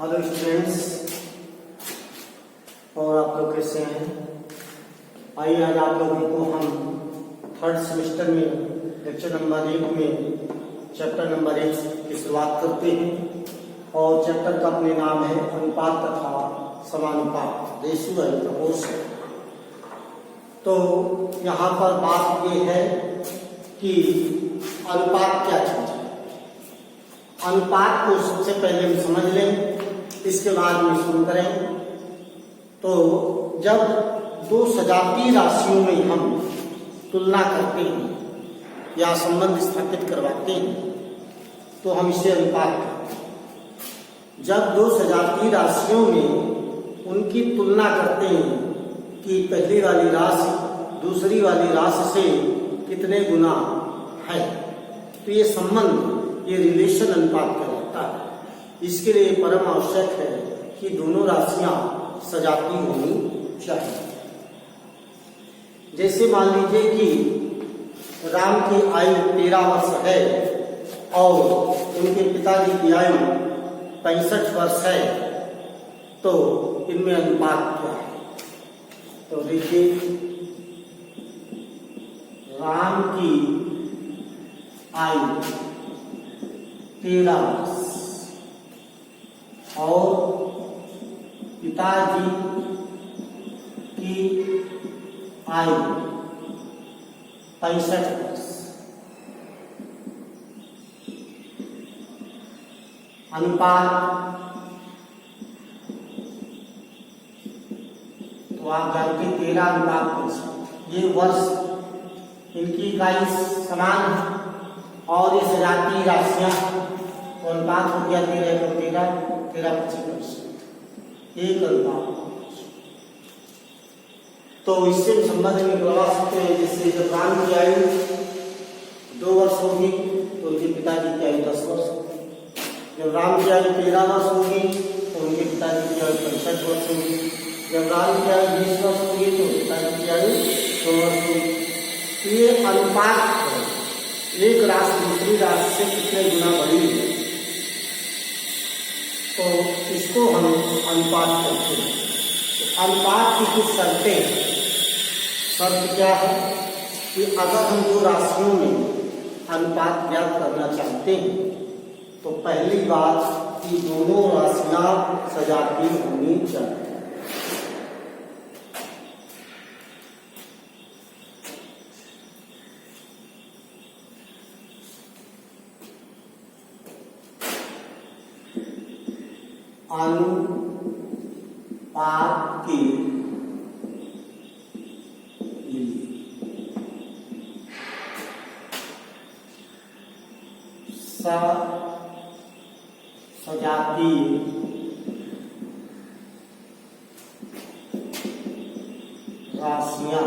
Hello students, और आप लोग कैसे हैं? आइए आज आप लोगों को हम थर्ड सेमेस्टर में लेक्चर नंबर 1 में चैप्टर नंबर 1 की शुरुआत करते हैं। और चैप्टर का अपने नाम है अनुपात तथा समानुपात, रेशियो एंड प्रोपोर्शन। तो यहाँ पर बात ये है कि अनुपात क्या चीज है। अनुपात को सबसे पहले हम समझ लें, इसके बाद में शुरू करें। तो जब दो सजातीय राशियों में हम तुलना करते हैं या संबंध स्थापित करवाते हैं तो हम इसे अनुपात कहते हैं। जब दो सजातीय राशियों में उनकी तुलना करते हैं कि पहली वाली राशि दूसरी वाली राशि से कितने गुना है, तो ये संबंध, ये रिलेशन अनुपात कहलाता है। इसके लिए परम आवश्यक है कि दोनों राशियां सजातीय होनी चाहिए। जैसे मान लीजिए कि राम की आयु 13 वर्ष है और उनके पिताजी की आयु 65 वर्ष है, तो इनमें अनुपात क्या है? तो देखिए, राम की आयु 13 वर्ष और पिताजी की आयु 65 वर्ष। अनुपात तो आप जानते 13 अनुपात 65। ये वर्ष इनकी इकाई समान है और ये सजातीय राशियां, तो अनुपात हो गया 13 को 13 25%, एक अनुपात। तो इससे संबंध निकलवा सकते हैं। जैसे जब राम की आयु 2 वर्ष होगी तो उनके पिताजी की आयु 10 वर्ष होगी। जब राम की आयु 13 वर्ष होगी तो उनके पिताजी की आयु 65 वर्ष होगी। जब राम की आयु 20 वर्ष होगी तो पिताजी की आयु 100 वर्ष होगी। तो ये अनुपात है, एक राशि दूसरी राशि से कितने गुना बड़ी है, तो इसको हम अनुपात कहते हैं। तो अनुपात की कुछ शर्तें हैं। शर्त क्या है कि अगर हम दो राशियों में अनुपात ज्ञात करना चाहते हैं तो पहली बात कि दोनों राशियां सजातीय होनी चाहिए। अनुपात के लिए सजातीय राशियां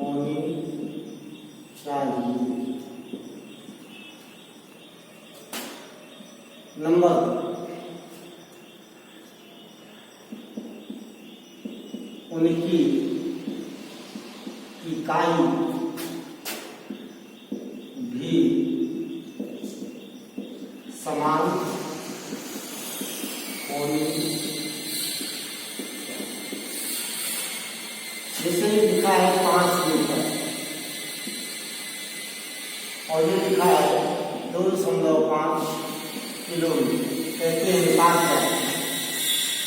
होनी चाहिए। नंबर 2, उनकी इकाई भी समान होनी। जैसे लिखा है 5 मीटर और ये लिखा है 2.5 किलोमीटर, कहते हैं अनुपात है।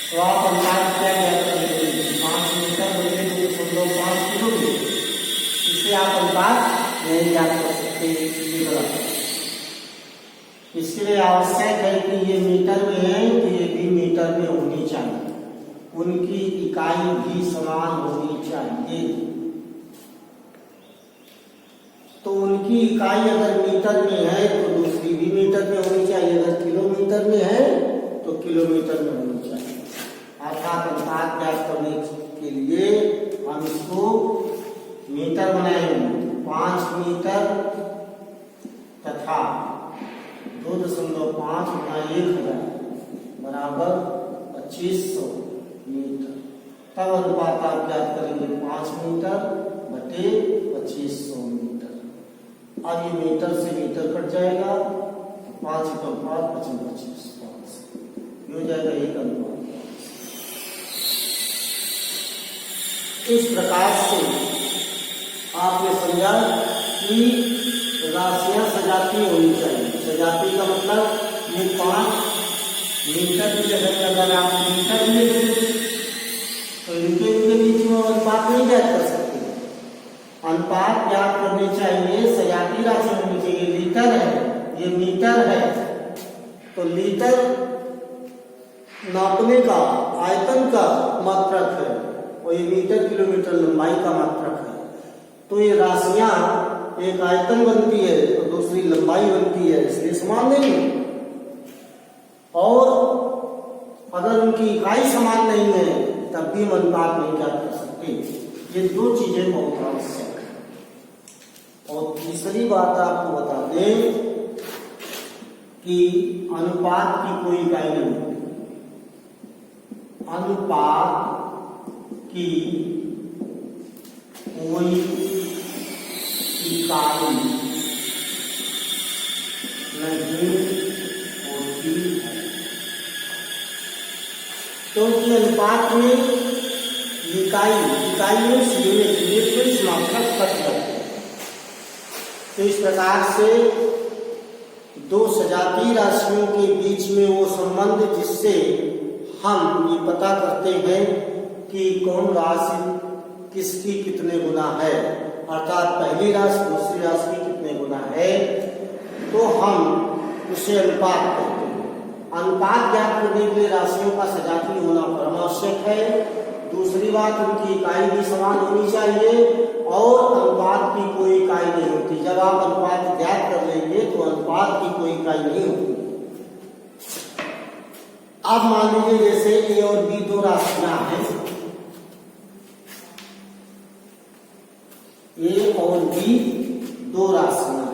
तो आप अनुपात क्या करेंगे? 5 मीटर बटे 2.5 किलोमीटर, इसे आप अनुपात नहीं याद कर सकते, ये गलत है। इसके लिए आवश्यक है कि ये मीटर में है तो ये भी मीटर में होनी चाहिए। उनकी इकाई भी समान होनी चाहिए। तो उनकी इकाई अगर मीटर में है तो दूसरी भी मीटर में होनी चाहिए। अगर किलोमीटर में है तो किलोमीटर में होनी चाहिए। अर्थात अनुपात ज्ञात करने के लिए हम इसको मीटर बनाएंगे। 5 मीटर तथा 2.5 गुना 1000 बराबर 2500 मीटर। तब अनुपात आप ज्ञात करेंगे 5 मीटर बटे 2500 मीटर। अब ये मीटर से मीटर कट जाएगा, 5 × 5 = 25, 5 ये हो जाएगा 1:5। इस प्रकार से आपने समझा कि राशियां सजाती होनी चाहिए। सजाती का मतलब ये 5 मीटर की जगह अगर आप मीटर में तो इनके बीच में अनुपात नहीं ज्ञात कर सकते। अनुपात ज्ञात करने चाहिए, सजाती राशि होनी चाहिए। लीटर है, ये मीटर है, तो लीटर नापने का आयतन का मात्रक है और ये मीटर किलोमीटर लंबाई का मात्रक है। तो ये राशियां एक आयतन बनती है तो दूसरी लंबाई बनती है, इसलिए समान नहीं है। और अगर उनकी इकाई समान नहीं है तब भी हम अनुपात नहीं ज्ञात कर सकते। ये 2 चीजें बहुत आवश्यक है। और तीसरी बात आपको बता दें कि अनुपात की कोई इकाई नहीं होती। अनुपात की कोई इकाई नहीं होती है, क्योंकि अनुपात में इकाई में यूनिट मात्रक कट जाते हैं। तो इस प्रकार से 2 सजातीय राशियों के बीच में वो संबंध जिससे हम ये पता करते हैं कि कौन राशि किसकी कितने गुना है, अर्थात पहली राशि दूसरी राशि की कितने गुना है, तो हम उसे अनुपात कहते हैं। अनुपात ज्ञात करने के लिए राशियों का सजातीय होना परमावश्यक है। दूसरी बात, उनकी इकाई भी समान होनी चाहिए और अनुपात की कोई इकाई नहीं होती। जब आप अनुपात ज्ञात कर लेंगे तो अनुपात की कोई इकाई नहीं होती। अब मान लीजिए जैसे ए और बी 2 राशियां हैं, ए और बी 2 राशियां,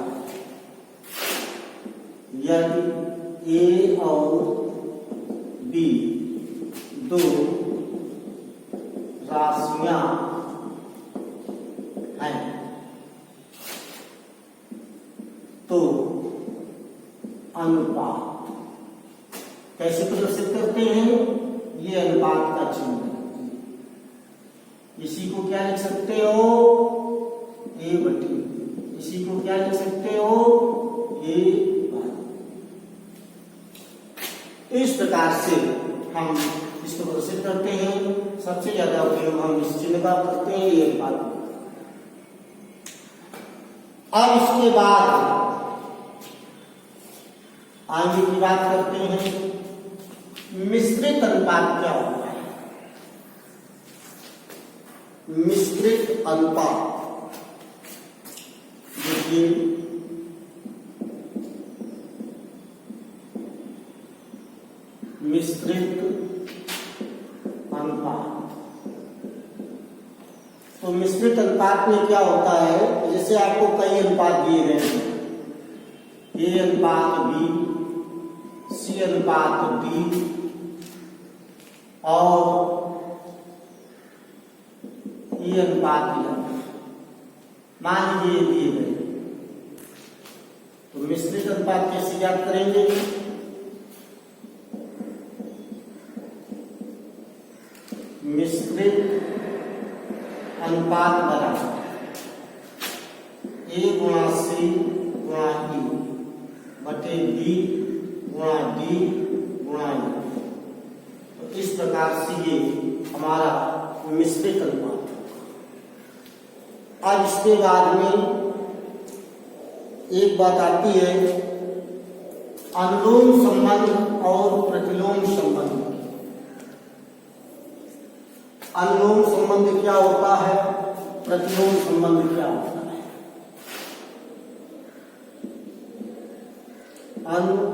यदि ए और बी 2 राशियां हैं तो अनुपात कैसे प्रदर्शित करते हैं? ये अनुपात का चिन्ह है। इसी को क्या लिख सकते हो? A/B। इसी को क्या लिख सकते हो? A/B। इस प्रकार से हम इसको प्रदर्शित करते हैं। सबसे ज्यादा उपयोग हम इस चिन्ह का करते हैं, ये अनुपात। अब इसके बाद आगे की बात करते हैं, मिश्रित अनुपात क्या होता है? मिश्रित अनुपात, देखिए मिश्रित अनुपात। तो मिश्रित अनुपात में क्या होता है? जैसे आपको कई अनुपात दिए गए हैं, A/B, C/D और E/F, मान लीजिए दिए गए। तो मिश्रित अनुपात कैसे ज्ञात करेंगे? मिश्रित अनुपात बराबर A × C × E बटे B × D × E। तो इस प्रकार से ये हमारा मिश्रित अनुपात। अब इसके बाद में एक बात आती है अनुलोम संबंध और प्रतिलोम संबंध। अनुलोम संबंध क्या होता है? प्रतिलोम संबंध क्या होता है? अनुलोम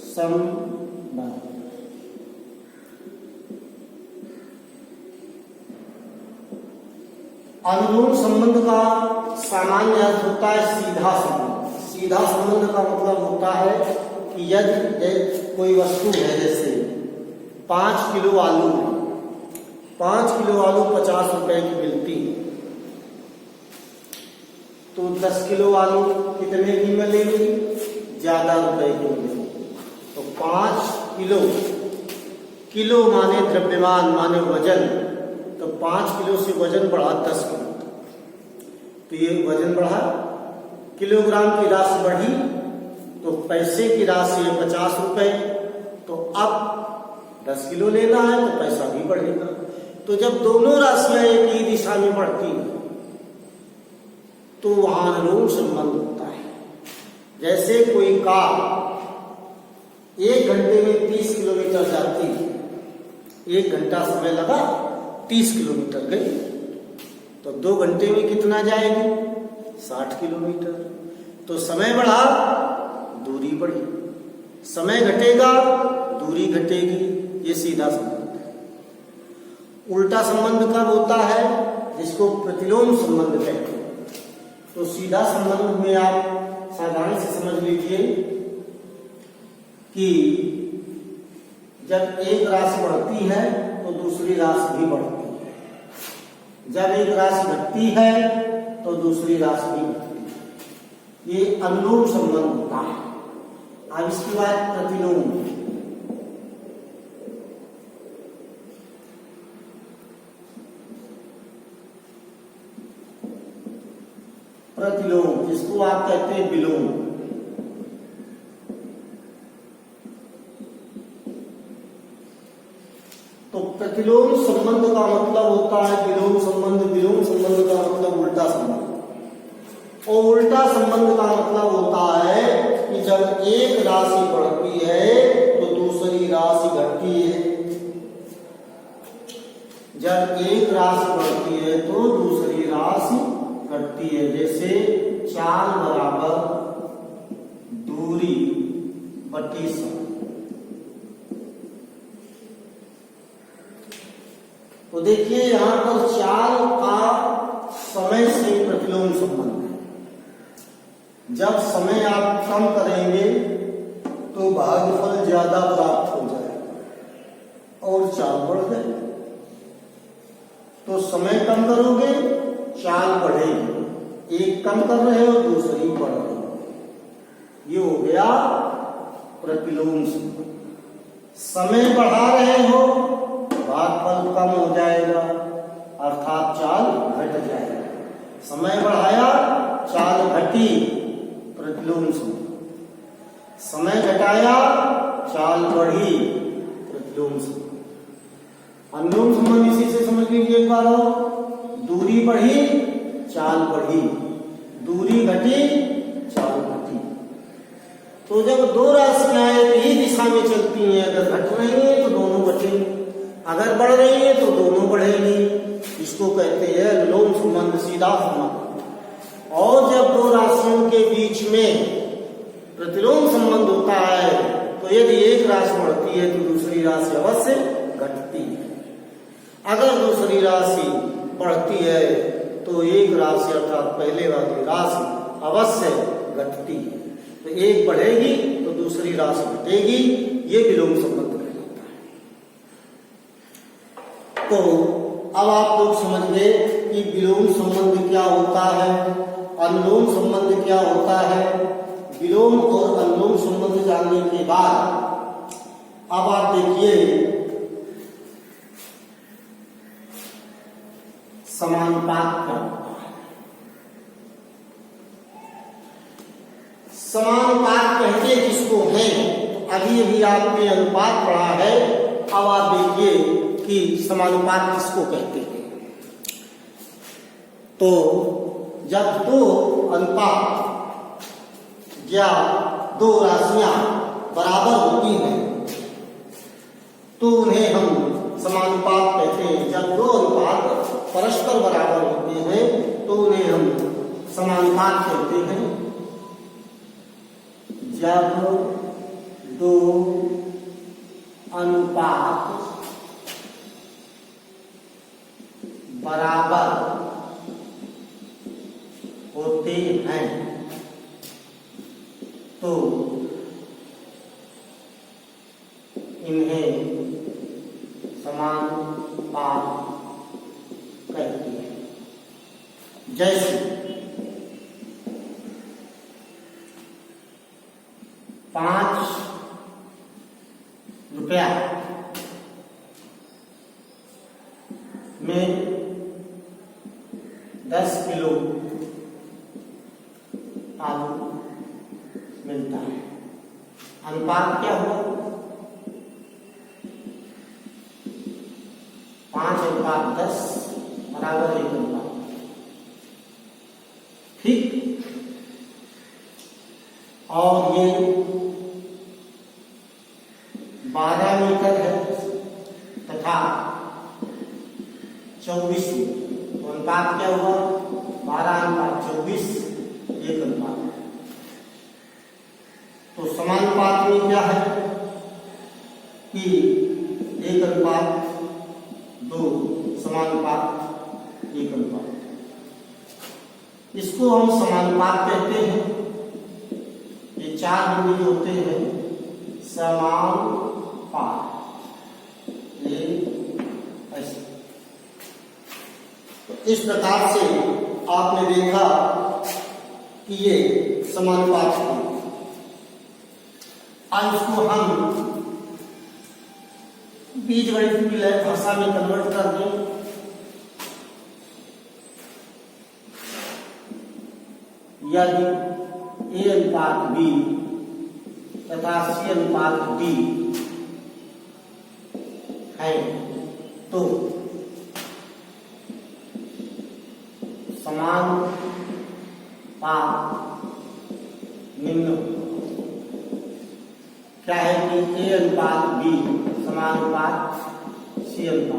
संबंध अनुलोम संबंध का सामान्य अर्थ होता है सीधा संबंध। सीधा संबंध का मतलब होता है कि यदि कोई वस्तु है, जैसे 5 किलो आलू है 5 किलो आलू 50 रुपए की मिलती है, तो 10 किलो आलू कितने की मिलेगी? ज्यादा रुपए की मिलेगी। तो 5 किलो, किलो माने द्रव्यमान माने वजन, तो 5 किलो से वजन बढ़ा 10 किलो, तो ये वजन बढ़ा, किलोग्राम की राशि बढ़ी, तो पैसे की राशि है 50 रुपए, तो अब 10 किलो लेना है तो पैसा भी बढ़ेगा। तो जब दोनों राशियां एक ही दिशा में बढ़ती हैं तो वहां अनुलोम संबंध होता है। जैसे कोई कार 1 घंटे में 30 किलोमीटर जाती है, 1 घंटा समय लगा 30 किलोमीटर गई, तो 2 घंटे में कितना जाएगी? 60 किलोमीटर। तो समय बढ़ा, दूरी बढ़ी, समय घटेगा, दूरी घटेगी, ये सीधा संबंध है। उल्टा संबंध कब होता है? जिसको प्रतिलोम संबंध कहते हैं। तो सीधा संबंध में आप साधारण से समझ लीजिए कि जब एक राशि बढ़ती है तो दूसरी राशि भी बढ़ती है, जब एक राशि घटती है तो दूसरी राशि भी घटती है। ये अनुलोम संबंध होता है। अब इसके बाद प्रतिलोम। प्रतिलोम जिसको आप कहते हैं विलोम। तो प्रतिलोम संबंध का मतलब होता है विलोम संबंध, विलोम संबंध का मतलब उल्टा संबंध, और उल्टा संबंध का मतलब होता है कि जब एक राशि बढ़ती है तो दूसरी राशि घटती है, जब एक राशि बढ़ती है तो दूसरी राशि घटती है। जैसे चाल बराबर दूरी बटी समय। तो देखिए यहां पर चाल का समय से प्रतिलोम संबंध है। जब समय आप कम करेंगे तो भागफल ज्यादा प्राप्त हो जाएगा और चाल बढ़ जाएगी। तो समय कम करोगे, चाल बढ़ेगी। एक कम कर रहे हो, दूसरी बढ़ रही, ये हो गया प्रतिलोम संबंध। समय बढ़ा रहे हो, भागफल कम हो जाएगा अर्थात चाल घट जाएगा। समय बढ़ाया, चाल घटी, प्रतिलोम संबंध। समय घटाया, चाल बढ़ी, प्रतिलोम संबंध। अनुलोम संबंध इसी से समझ लीजिए एक बार और। दूरी बढ़ी, चाल बढ़ी, दूरी घटी, चाल घटी। तो जब दो राशियां एक ही दिशा में चलती हैं, अगर घट रही हैं तो दोनों घटेंगी, अगर बढ़ रही है तो दोनों बढ़ेंगी। इसको कहते हैं अनुलोम संबंध, सीधा संबंध। और जब दो राशियों के बीच में प्रतिलोम संबंध होता है तो यदि एक राशि बढ़ती है तो दूसरी राशि अवश्य घटती है। अगर दूसरी राशि बढ़ती है तो एक राशि अर्थात पहले वाली राशि अवश्य घटती है। तो एक बढ़ेगी तो दूसरी राशि घटेगी, ये विलोम संबंध कहलाता है। तो अब आप लोग समझ गए कि विलोम संबंध क्या होता है, अनुलोम संबंध क्या होता है। विलोम और अनुलोम संबंध जानने के बाद अब आप देखिए समानुपात क्या होता है। समानुपात कहते किसको हैं? तो अभी अभी आपने अनुपात पढ़ा है, अब आप देखिए कि समानुपात किसको कहते हैं। तो जब दो अनुपात या दो राशियां बराबर होती हैं तो उन्हें हम समानुपात कहते हैं। जब दो अनुपात परस्पर बराबर होते हैं तो उन्हें हम समानुपात कहते हैं। जब दो अनुपात बराबर होते हैं तो इन्हें समानुपात जैसे 5 रुपया में 10 किलो आलू मिलता है। अनुपात क्या हुआ? 5:10 बराबर 1 अनुपात। ठीक। और ये 12 मीटर है तथा 24 मीटर। तो अनुपात क्या हुआ? 12:24 1 अनुपात। तो समानुपात में क्या है कि 1:2 समानुपात 1 अनुपात। इसको हम समानुपात कहते हैं। ये 4 बिंदु होते हैं समानुपात। ये ऐसे। तो इस प्रकार से आपने देखा कि ये समानुपात है। आज इसको हम बीजगणित की लय भाषा में कन्वर्ट कर दें। यदि A/B तथा C/D है तो समानुपात निम्न क्या है कि A/B समानुपात C/D।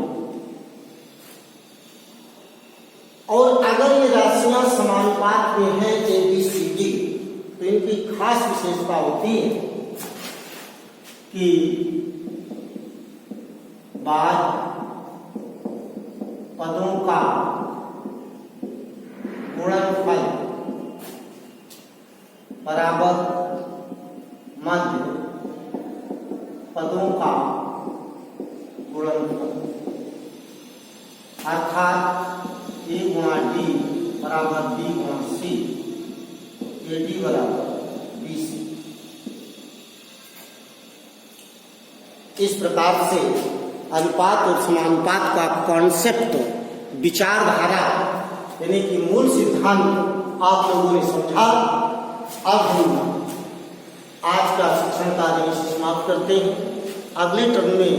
और अगर ये राशियां समानुपात में है ABCD तो इनकी खास विशेषता होती है कि बाद पदों का गुणनफल बराबर मध्य पदों का गुणनफल, अर्थात A/D बराबर B/C, AD बराबर BC। इस प्रकार से अनुपात और समानुपात का कॉन्सेप्ट, विचारधारा यानी कि मूल सिद्धांत आप लोगों ने समझा। अब हम आज का शिक्षण कार्य समाप्त करते हैं। अगले टर्म में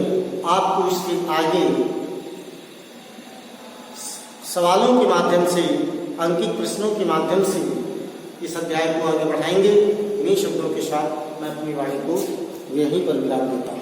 आपको इसके आगे सवालों के माध्यम से, अंकित प्रश्नों के माध्यम से इस अध्याय को आगे बढ़ाएंगे। इन्हीं शब्दों के साथ मैं अपनी वाणी को यहीं पर विराम देता हूँ।